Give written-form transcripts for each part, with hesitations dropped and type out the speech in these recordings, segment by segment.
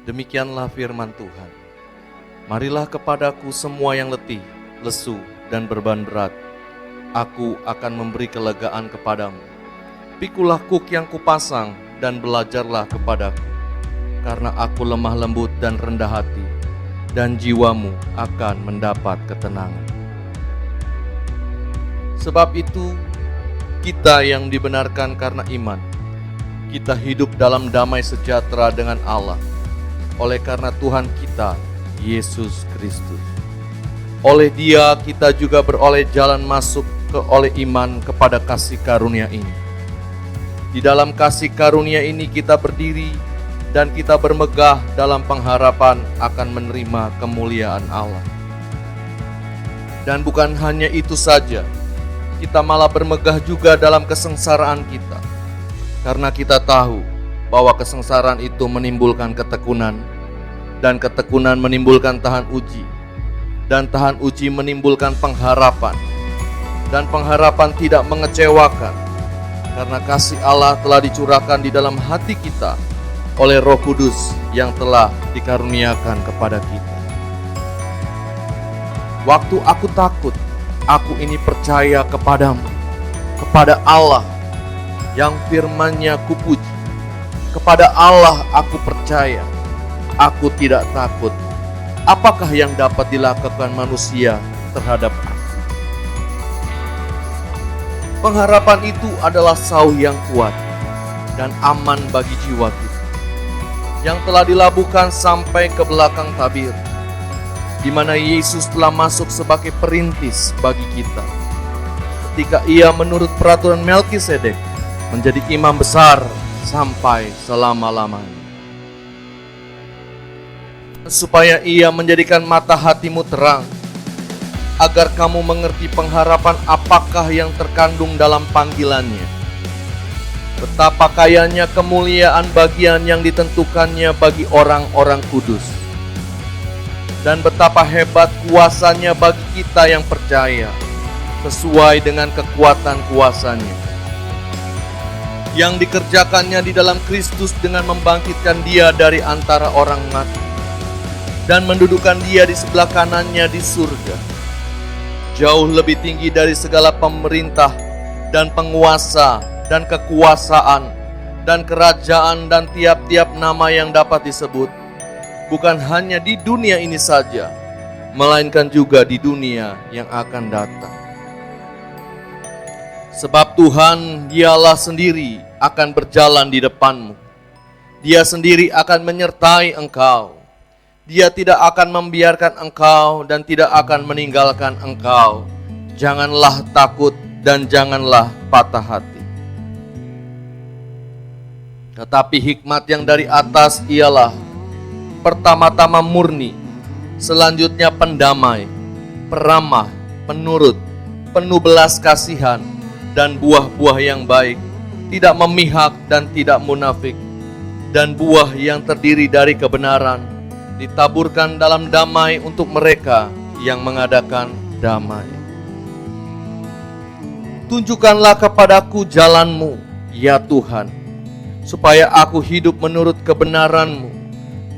Demikianlah firman Tuhan. Marilah kepadaku semua yang letih, lesu, dan beban berat. Aku akan memberi kelegaan kepadamu. Pikulah kuk yang kupasang dan belajarlah kepadaku. Karena aku lemah lembut dan rendah hati, dan jiwamu akan mendapat ketenangan. Sebab itu, kita yang dibenarkan karena iman, kita hidup dalam damai sejahtera dengan Allah, oleh karena Tuhan kita, Yesus Kristus. Oleh Dia kita juga beroleh jalan masuk oleh iman kepada kasih karunia ini. Di dalam kasih karunia ini kita berdiri dan kita bermegah dalam pengharapan akan menerima kemuliaan Allah. Dan bukan hanya itu saja, kita malah bermegah juga dalam kesengsaraan kita. Karena kita tahu bahwa kesengsaraan itu menimbulkan ketekunan, dan ketekunan menimbulkan tahan uji, dan tahan uji menimbulkan pengharapan, dan pengharapan tidak mengecewakan, karena kasih Allah telah dicurahkan di dalam hati kita oleh Roh Kudus yang telah dikaruniakan kepada kita. Waktu aku takut, aku ini percaya kepadamu, kepada Allah yang firman-Nya kupuji. Kepada Allah aku percaya, aku tidak takut. Apakah yang dapat dilakukan manusia terhadap aku? Pengharapan itu adalah sauh yang kuat dan aman bagi jiwa kita, yang telah dilabuhkan sampai ke belakang tabir, di mana Yesus telah masuk sebagai perintis bagi kita. Ketika Ia menurut peraturan Melkisedek menjadi imam besar sampai selama-lamanya. Supaya Ia menjadikan mata hatimu terang, agar kamu mengerti pengharapan apakah yang terkandung dalam panggilannya. Betapa kayanya kemuliaan bagian yang ditentukannya bagi orang-orang kudus. Dan betapa hebat kuasanya bagi kita yang percaya, sesuai dengan kekuatan kuasanya, yang dikerjakannya di dalam Kristus dengan membangkitkan Dia dari antara orang mati, dan mendudukan Dia di sebelah kanannya di surga, jauh lebih tinggi dari segala pemerintah dan penguasa dan kekuasaan dan kerajaan dan tiap-tiap nama yang dapat disebut, bukan hanya di dunia ini saja, melainkan juga di dunia yang akan datang. Sebab Tuhan Dialah sendiri akan berjalan di depanmu. Dia sendiri akan menyertai engkau. Dia tidak akan membiarkan engkau dan tidak akan meninggalkan engkau. Janganlah takut dan janganlah patah hati. Tetapi hikmat yang dari atas ialah pertama-tama murni, selanjutnya pendamai, peramah, penurut, penuh belas kasihan, dan buah-buah yang baik, tidak memihak dan tidak munafik, dan buah yang terdiri dari kebenaran, ditaburkan dalam damai untuk mereka yang mengadakan damai. Tunjukkanlah kepadaku jalan-Mu, ya Tuhan, supaya aku hidup menurut kebenaran-Mu.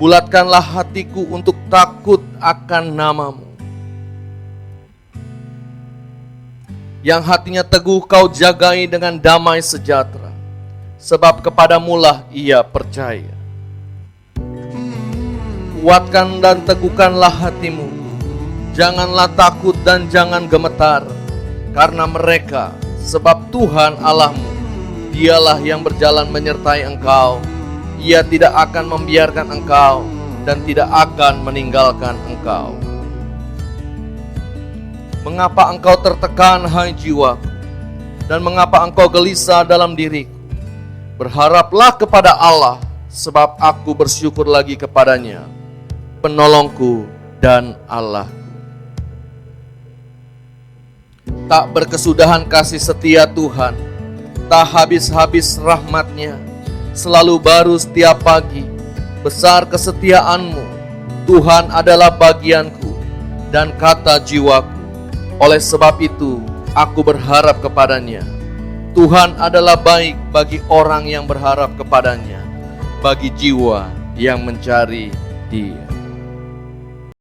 Bulatkanlah hatiku untuk takut akan nama-Mu. Yang hatinya teguh Kau jagai dengan damai sejahtera, sebab kepadamu-lah ia percaya. Kuatkan dan teguhkanlah hatimu, janganlah takut dan jangan gemetar, karena mereka, sebab Tuhan Allahmu, Dialah yang berjalan menyertai engkau. Ia tidak akan membiarkan engkau dan tidak akan meninggalkan engkau. Mengapa engkau tertekan, hai jiwaku? Dan mengapa engkau gelisah dalam diriku? Berharaplah kepada Allah, sebab aku bersyukur lagi kepadanya, penolongku dan Allah. Tak berkesudahan kasih setia Tuhan, tak habis-habis rahmat-Nya, selalu baru setiap pagi. Besar kesetiaan-Mu, Tuhan adalah bagianku dan kata jiwaku. Oleh sebab itu, aku berharap kepadanya. Tuhan adalah baik bagi orang yang berharap kepadanya, bagi jiwa yang mencari Dia.